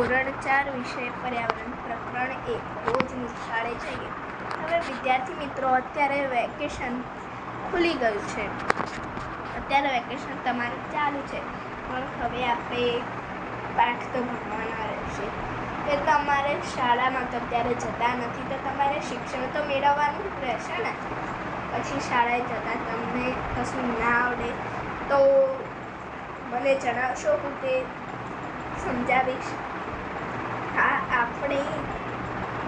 ધોરણ 4 વિષય પર્યાવરણ પ્રકરણ 1 રોજ નિશાળે જઈએ. હવે વિદ્યાર્થી મિત્રો, અત્યારે વેકેશન ખુલી ગયું છે. અત્યારે વેકેશન તમારે ચાલુ છે, પણ હવે આપણે પાઠ તો ભણવાના રહેશે. કે તમારે શાળામાં તો અત્યારે જતા નથી, તો તમારે શિક્ષણ તો મેળવવાનું રહેશે ને. પછી શાળાએ જતાં તમને કશું ના આવડે તો મને જણાવશો, હું તે સમજાવીશ. હા, આપણી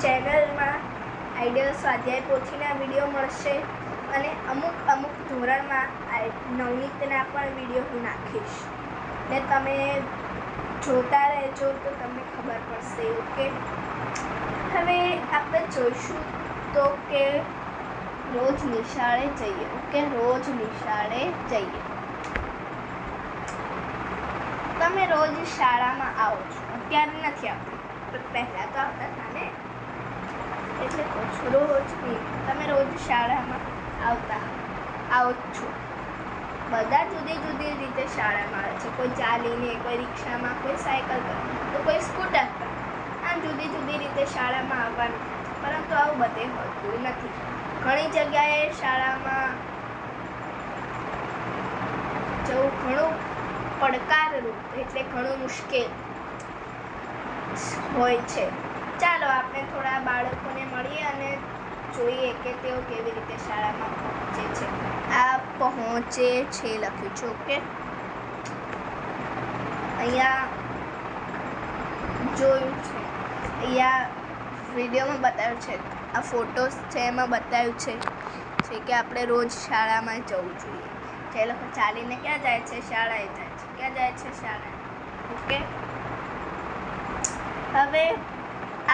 ચેનલમાં આઈડિયલ સ્વાધ્યાય પોથીના વિડીયો મળશે અને અમુક ધોરણમાં નવનીતના પણ વિડીયો હું નાખીશ ને તમે જોતા રહેજો તો તમને ખબર પડશે. ઓકે, હવે આપણે જોઈશું તો કે રોજ નિશાળે જઈએ. ઓકે, રોજ નિશાળે જઈએ. તમે રોજ શાળામાં આવો છો, અત્યારે નથી આવતા, પણ પહેલાં તો આવતા હતા ને, એટલે કહું છું રોજ નહીં. તમે રોજ શાળામાં આવો છો. બધા જુદી જુદી રીતે શાળામાં આવે છે. કોઈ ચાલીને, કોઈ રિક્ષામાં, કોઈ સાયકલ પર, તો કોઈ સ્કૂટર પર. આમ જુદી જુદી રીતે શાળામાં આવવાનું થાય છે, પરંતુ આવું બધે હોતું નથી. ઘણી જગ્યાએ શાળામાં જવું ઘણું પડકારરૂપ, એટલે ઘણું મુશ્કેલ હોય છે. ચાલો આપણે થોડા બાળકોને મળીએ અને જોઈએ કે તેઓ કેવી રીતે શાળામાં પહોંચે છે. આ પહોંચે છે લખ્યું છે. ઓકે, અહીંયા જોયું છે, અહીંયા વિડીયોમાં બતાવ્યું છે, આ ફોટોસ છે એમાં બતાવ્યું છે કે આપણે રોજ શાળામાં જવું જોઈએ. જે લોકો ચાલીને ક્યાં જાય છે? શાળાએ જાય છે. ક્યાં જાય છે? શાળાએ. ઓકે, હવે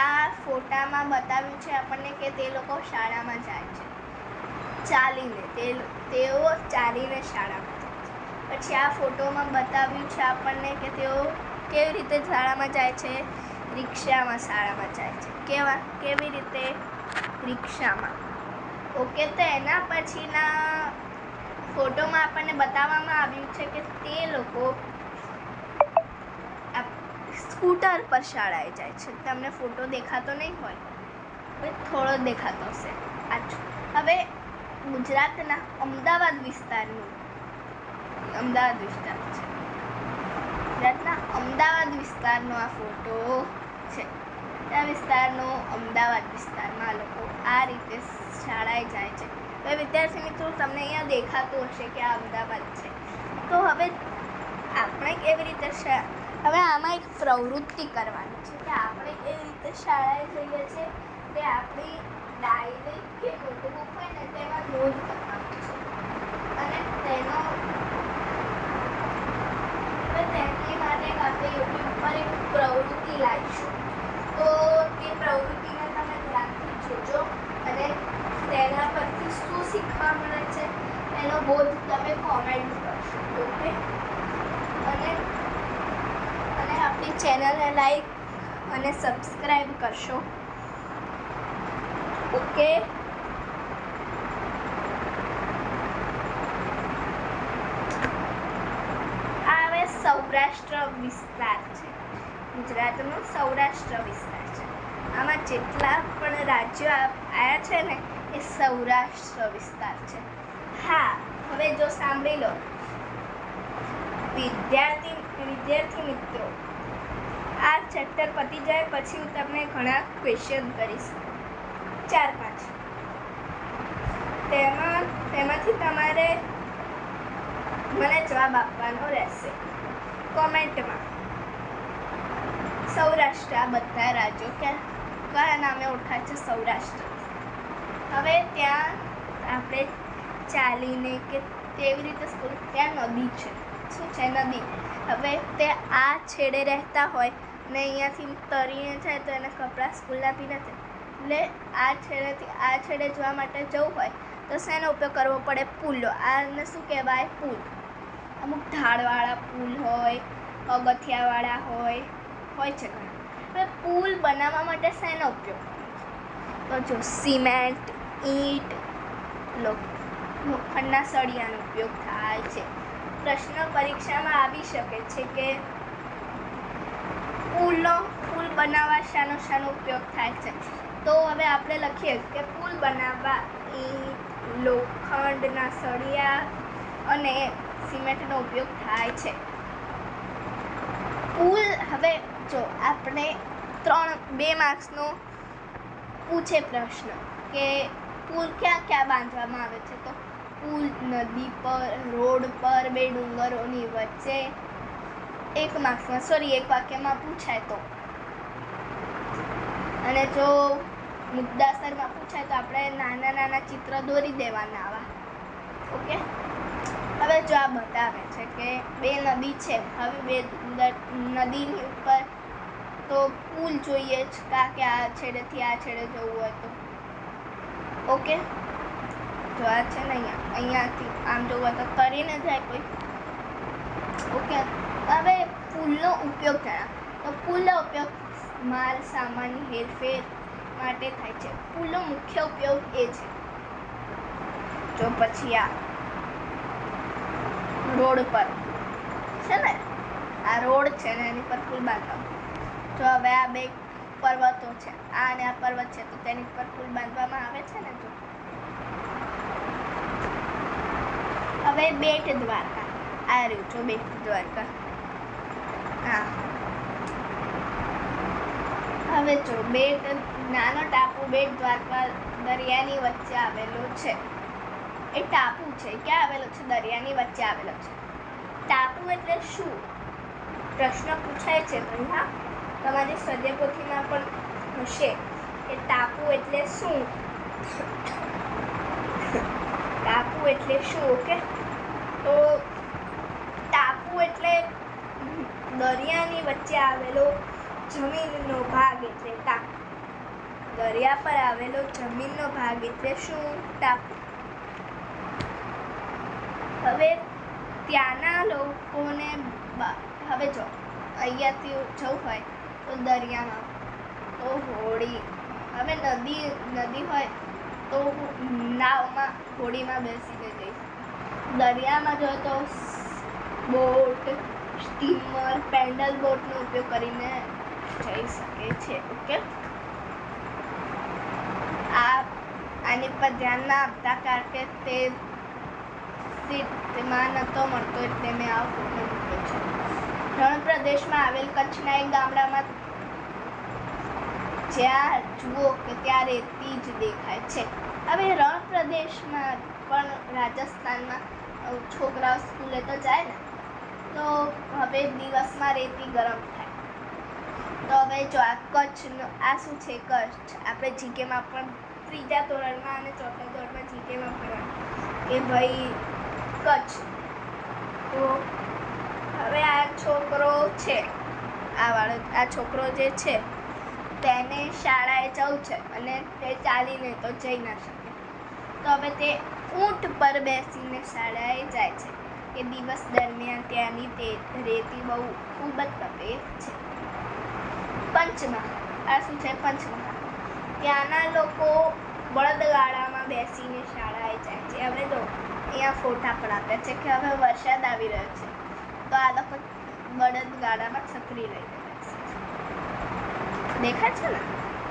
આ ફોટામાં બતાવ્યું છે આપણને કે તે લોકો શાળામાં જાય છે ચાલીને. તેઓ ચાલીને શાળામાં જાય છે. પછી આ ફોટોમાં બતાવ્યું છે આપણને કે તેઓ કેવી રીતે શાળામાં જાય છે? રિક્ષામાં શાળામાં જાય છે. કેવી રીતે? રિક્ષામાં. ઓકે, તો એના પછીના ફોટોમાં આપણને બતાવવામાં આવ્યું છે કે તે લોકો સ્કૂટર પર શાળાએ જાય છે. તમને ફોટો દેખાતો નહીં હોય, થોડો દેખાતો હશે. હવે ગુજરાતના અમદાવાદ વિસ્તાર છે. ગુજરાતના અમદાવાદ વિસ્તારનો આ ફોટો છે. આ વિસ્તારનો અમદાવાદ વિસ્તારમાં લોકો આ રીતે શાળાએ જાય છે. હવે વિદ્યાર્થી મિત્રો, તમને અહીંયા દેખાતું હશે કે આ અમદાવાદ છે. તો હવે આપણે કેવી રીતે હવે આમાં એક પ્રવૃત્તિ કરવાની છે કે આપણે કેવી રીતે શાળાએ જઈએ છીએ તે આપણી ડાયરી કે નોટબુક હોય ને તેમાં નોંધ કરવાની છે. અને તેની માટે આપણે યુટ્યુબ પર એક પ્રવૃત્તિ લાવીશું. તો તે પ્રવૃત્તિને તમે ધ્યાનથી જોજો અને તેના પરથી શું શીખવા મળે છે એનો બોધ તમે કોમેન્ટ કરશો. ઓકે, અને આપણી ચેનલને લાઈક અને સબસ્ક્રાઈબ કરશો. ઓકે, આ હવે સૌરાષ્ટ્ર વિસ્તાર છે. ગુજરાતનો સૌરાષ્ટ્ર વિસ્તાર છે. આમાં જેટલા પણ રાજ્યો આવ્યા છે ને એ સૌરાષ્ટ્ર વિસ્તાર છે. હા, હવે જો સાંભળી લો વિદ્યાર્થી મિત્રો, આ ચેપ્ટર પતી જાય પછી હું તમને ઘણા ક્વેશ્ચન કરીશ, 4-5. તેમાંથી તમારે મને જવાબ આપવાનો રહેશે કોમેન્ટમાં. સૌરાષ્ટ્ર, આ બધા રાજ્યો કયા નામે ઓળખાય છે? સૌરાષ્ટ્ર. હવે ત્યાં આપણે ચાલીને કે તેવી રીતે ત્યાં નદી છે. શું છે? નદી. હવે તે આ છેડે રહેતા હોય ને અહીંયાથી તરીને જાય તો એને કપડાં સ્કૂલના બી નથી. એટલે આ છેડેથી આ છેડે જવા માટે જવું હોય તો શેનો ઉપયોગ કરવો પડે? પુલનો. આને શું કહેવાય? પુલ. અમુક ઢાળવાળા પુલ હોય, પગથિયાવાળા હોય છે ઘણા. હવે પુલ બનાવવા માટે શેનો ઉપયોગ કરે છે? તો જો સિમેન્ટ, ઈંટ, લોખંડના સળિયાનો ઉપયોગ થાય છે. પ્રશ્ન પરીક્ષામાં આવી શકે છે કે પુલ બનાવવા શાનો ઉપયોગ થાય છે? તો હવે આપણે લખીએ કે પુલ બનાવવા લોખંડના સળિયા અને સિમેન્ટનો ઉપયોગ થાય છે. પુલ, હવે જો આપણે 2 માર્ક્સનો પૂછે પ્રશ્ન કે પુલ ક્યાં ક્યાં બાંધવામાં આવે છે, તો પુલ નદી પર, રોડ પર, 2 ડુંગરોની વચ્ચે. 1 માર્ક્સમાં એક વાક્યમાં પૂછાય તો. અને જો મુદ્દાસરમાં પૂછાય તો આપણે નાના નાના ચિત્ર દોરી દેવાના આવા. ઓકે, હવે જો આ બતાવે છે કે 2 નદી છે. હવે 2 નદીની ઉપર તો પુલ જોઈએ જ, કે આ છેડેથી આ છેડે જવું હોય તો. ઓકે, જો આ છે ને અહીંયાથી આમ જવું હોય તો તરીને જાય કોઈ. ઓકે, હવે પુલનો ઉપયોગ જણાવો. તો પુલનો ઉપયોગ માલ સામાનની હેરફેર માટે થાય છે. પુલનો મુખ્ય ઉપયોગ એ છે. જો પછી આ રોડ પર છે ને, આ રોડ છે ને એની પર પુલ બાંધવાનો. જો હવે આ 2 પર્વતો છે, આ અને આ પર્વત છે, તો તેની પર પુલ બાંધવામાં આવે છે ને. જો હવે બેટ દ્વારકા આ રહ્યું. જો બેટ દ્વારકા, હા. હવે જો નાનો ટાપુ બેટ દ્વારકા દરિયાની વચ્ચે આવેલો છે. એ ટાપુ છે, ક્યાં આવેલો છે? દરિયાની વચ્ચે આવેલો છે. ટાપુ એટલે શું? પ્રશ્ન પૂછાય છે ભૈયા. તમારી સ્વાધ્યાયપોથીમાં પણ હશે કે ટાપુ એટલે શું. ટાપુ એટલે શું? ઓકે, તો ટાપુ એટલે દરિયાની વચ્ચે આવેલો જમીનનો ભાગ એટલે ટાપુ. દરિયા પર આવેલો જમીનનો ભાગ એટલે શું? ટાપુ. હવે ત્યાંના લોકોને હવે જો અહીંયાથી જવું હોય તો દરિયામાં તો હોડી, હવે નદી હોય તો નાવમાં હોડીમાં બેસીને જઈશ. દરિયામાં જોઈએ તો બોટ, સ્ટીમર, પેડલ બોટનો ઉપયોગ કરીને જઈ શકે છે. ઓકે, આની પર ધ્યાન ના આપતા કારણ કે તેમાં નહોતો મળતો એટલે મેં આ ફોટો મૂક્યો છે. રણ પ્રદેશમાં આવેલ કચ્છના એક ગામડામાં જ્યાં જુઓ કે ત્યાં રેતી જ દેખાય છે. હવે રણ પ્રદેશમાં પણ રાજસ્થાનમાં છોકરાઓ સ્કૂલે તો જાય ને, તો હવે દિવસમાં રેતી ગરમ થાય. તો હવે જો આ કચ્છનો આ શું છે? કચ્છ. આપણે જીકેમાં પણ 3જા ધોરણમાં અને 4થા ધોરણમાં જીકેમાં ભણ્યા કે ભાઈ કચ્છ. તો હવે આ છોકરો છે, આ છોકરો જે છે તેને શાળાએ જવું છે અને તે ચાલીને તો જઈ ના શકે. તો હવે તે ઊંટ પર બેસીને શાળાએ જાય છે કે દિવસ દરમિયાન ત્યાંની રેતી ખૂબ જ તપે છે. પંચમહાલ, આ શું છે? પંચમહાલ. ત્યાંના લોકો બળદગાડામાં બેસીને શાળાએ જાય છે. હવે જો અહીંયા ફોટા પર આપ્યા છે કે હવે વરસાદ આવી રહ્યો છે તો આ લોકો બળદગાડામાં છત્રી લઈને બેસે છે. દેખાય છે ને?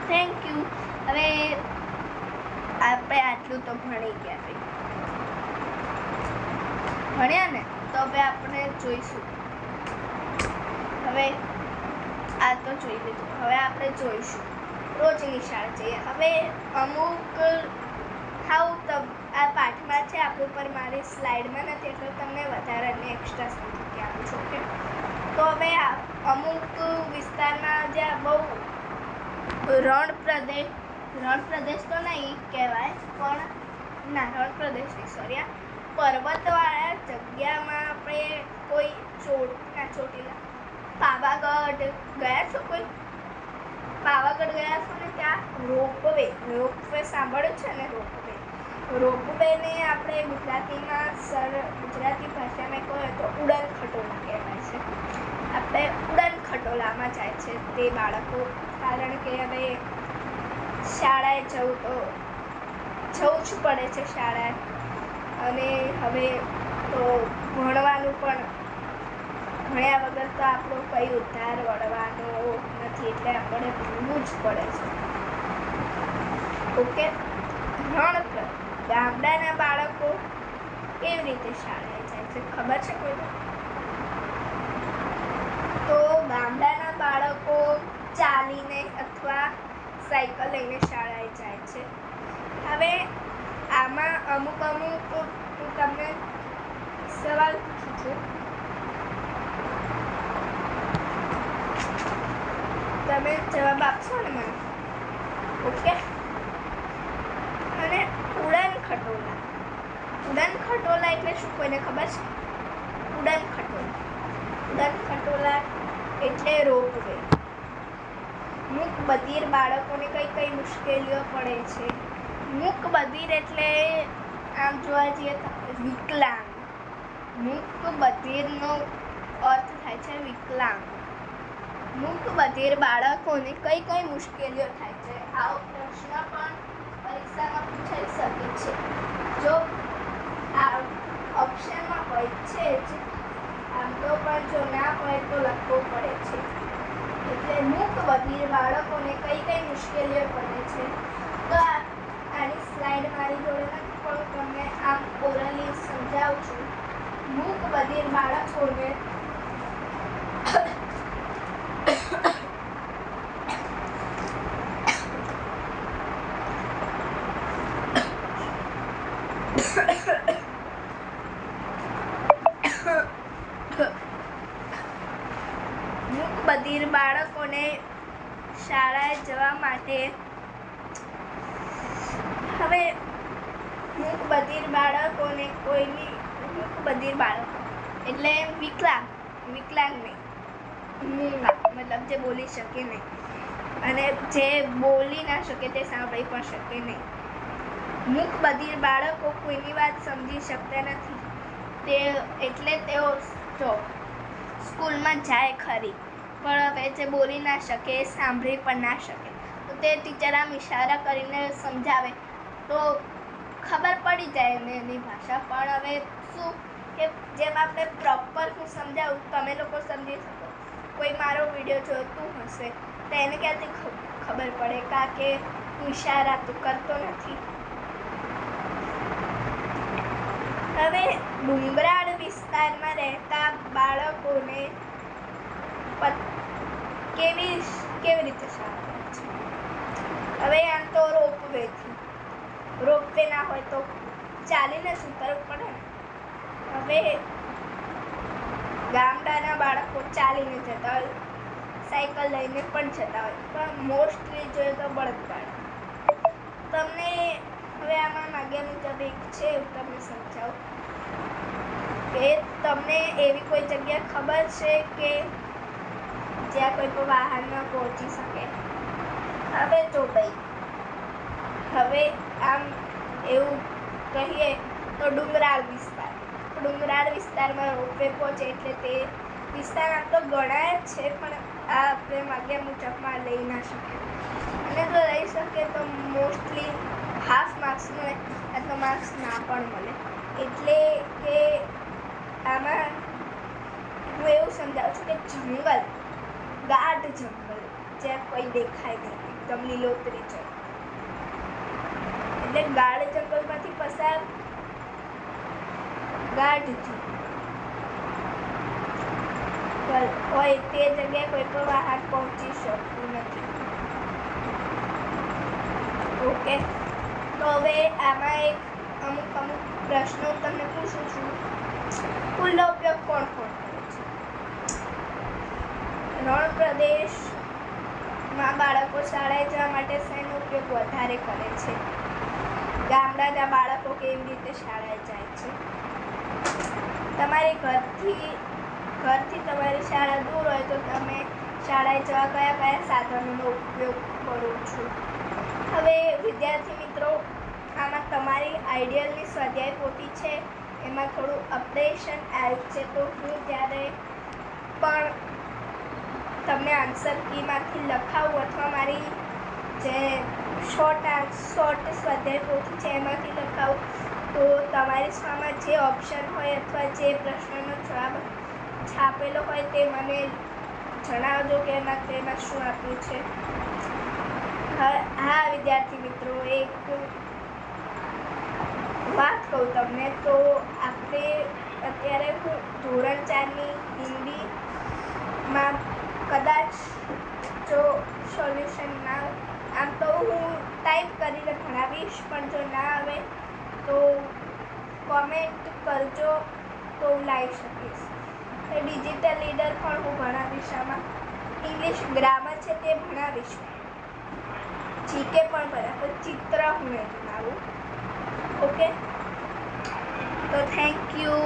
Thank you. હવે આપણે આટલું તો ભણી ગયા ભણ્યા ને, તો હવે આપણે જોઈશું. હવે આ તો જોઈ લીધું. હવે આપણે જોઈશું રોજની શાળા જઈએ. હવે અમુક આ પાઠમાં છે આપણું, પર મારી સ્લાઇડમાં નથી એટલે તમને વધારાની એક્સ્ટ્રા સમજી આપું છું. ઓકે, તો હવે અમુક વિસ્તારમાં જ્યાં બહુ રણ પ્રદેશ તો નહીં કહેવાય, પણ ના રણ પ્રદેશ નહીં, સોરી, પર્વતવાળા જગ્યામાં આપણે કોઈ ચોટીલા પાવાગઢ ગયા છો? કોઈ પાવાગઢ ગયા છો ને? ત્યાં રોપવે સાંભળ્યું છે ને? રોપવેને આપણે ગુજરાતી ભાષામાં કહે તો ઉડન ખટોલા કહેવાય છે. આપણે ઉડન ખટોલામાં જાય છે તે બાળકો, કારણ કે હવે શાળાએ જવું જ પડે છે શાળાએ. અને હવે તો ભણવાનું પણ ભણ્યા વગર તો આપણો કઈ ઉદ્ધાર વળવાનો નથી, એટલે આપણે ભણવું જ પડે છે. ઓકે. ગામડાના બાળકો કેવી રીતે શાળાએ જાય છે ખબર છે કોઈને? તો ગામડાના બાળકો ચાલીને અથવા સાયકલ લઈને શાળાએ જાય છે. હવે આમાં અમુક હું તમને સવાલ પૂછું છું, તમે જવાબ આપશો ને મને? ઓકે. અને ઉડન ખટોલા. ઉડન ખટોલા એટલે શું, કોઈને ખબર છે? ઉડન ખટોલા એટલે રોપવે. મૂક બધિર બાળકોને કઈ મુશ્કેલીઓ પડે છે? મૂક બધિર એટલે આમ જોવા જઈએ તો વિકલાંગ. મૂક બધિરનો અર્થ થાય છે વિકલાંગ. મૂક બધિર બાળકોને કઈ મુશ્કેલીઓ થાય છે? આવો પ્રશ્ન પણ પરીક્ષામાં પૂછાઈ શકે છે. જો આ ઓપ્શનમાં હોય છે જ, આમ તો પણ જો ના હોય તો લખવું પડે છે. એટલે મૂક બધિર બાળકોને કઈ મુશ્કેલીઓ પડે છે? તો આની સ્લાઇડ મારી જોડે નથી, પણ તમને આમ ઓરલી સમજાવું છું. મૂક બધિર બાળકોને શાળાએ જવા માટે હવે મૂક બધિર બાળકો એટલે વિકલાંગ નહીં, મૂંગા મતલબ જે બોલી શકે નહીં, અને જે બોલી ના શકે તે સાંભળી પણ શકે નહીં. મૂક બધિર બાળકો કોઈની વાત સમજી શકતા નથી, એટલે તેઓ સ્કૂલમાં જાય ખરી, પણ હવે જે બોલી ના શકે, સાંભળી પણ ના શકે, તો તે ટીચર આમ ઇશારા કરીને સમજાવે તો ખબર પડી જાય એને એની ભાષા. પણ હવે શું કે જેમ આપણે પ્રોપર હું સમજાવું તમે લોકો સમજી શકો. કોઈ મારો વિડીયો જોતું હશે તો એને ક્યાંથી ખબર પડે, કારણ કે હું ઇશારા તો કરતો નથી. હવે ડુંગરાળ વિસ્તારમાં રહેતા બાળકોને કેવી રીતે શાળા છે? હવે આમ તો રોપવે ના હોય તો ચાલીને જ ઉતરવું પડે ને. હવે ગામડાના બાળકો ચાલીને જતા હોય, સાયકલ લઈને પણ જતા હોય, પણ મોસ્ટલી જોઈએ તો બળદગાડા. તમને હવે આમાં માગ્યા મુજબ એક છે, હું તમને સમજાવું કે તમને એવી કોઈ જગ્યા ખબર છે કે જ્યાં કોઈ પણ વાહન ન પહોંચી શકે? હવે જો ભાઈ, હવે આમ એવું કહીએ તો ડુંગરાળ વિસ્તારમાં રોપવે પહોંચે એટલે તે વિસ્તાર આમ તો ગણાય જ છે, પણ આ આપણે માગ્યા મુજબમાં લઈ ના શકીએ. અને જો લઈ શકે તો મોસ્ટલી હાફ માર્ક્સનો એટલો માર્ક્સ ના પણ મળે. એટલે કે આમાં હું એવું સમજાવું છું કે ગાઢ જંગલ જ્યાં કોઈ દેખાય નહીં, એકદમ લીલોતરી છે, એટલે ગાઢ જંગલમાંથી પસાર હોય તે જગ્યાએ કોઈ પણ વાહન પહોંચી શકતું નથી. ઓકે. તો હવે આમાં એક અમુક પ્રશ્નો તમને પૂછું છું. પુલનો ઉપયોગ કોણ કરે છે? રણ પ્રદેશમાં બાળકો શાળાએ જવા માટે શેનો ઉપયોગ વધારે કરે છે? ગામડાના બાળકો કેવી રીતે શાળાએ જાય છે? તમારે ઘરથી તમારી શાળા દૂર હોય તો તમે શાળાએ જવા કયા સાધનોનો ઉપયોગ કરો છો? હવે વિદ્યાર્થી મિત્રો, આમાં તમારી આઈડિયલની સ્વાધ્યાય પોથી છે, એમાં થોડું અપડેશન આવ્યું છે, તો હું જ્યારે પણ તમને આન્સર કીમાંથી લખાવું અથવા મારી જે શોર્ટ સ્વાધ્યાય પોથી છે એમાંથી લખાવું, તો તમારી સામે જે ઓપ્શન હોય અથવા જે પ્રશ્નનો જવાબ છાપેલો હોય તે મને જણાવજો કે તેમાં શું આપ્યું છે. હા વિદ્યાર્થી મિત્રો, એક વાત કહું તમને તો આપણે અત્યારે હું ધોરણ 4ની હિન્દીમાં કદાચ જો સોલ્યુશન ના, આમ તો હું ટાઈપ કરીને ભણાવીશ, પણ જો ના આવે તો કોમેન્ટ કરજો તો હું લાવી શકીશ. ડિજિટલ લીડર પણ હું ભણાવીશ. આમાં ઇંગ્લિશ ગ્રામર છે તે ભણાવીશ. જીકે પણ ભણાવું, ચિત્ર હું નહીં ભણાવું. ઓકે, તો થેન્ક યુ.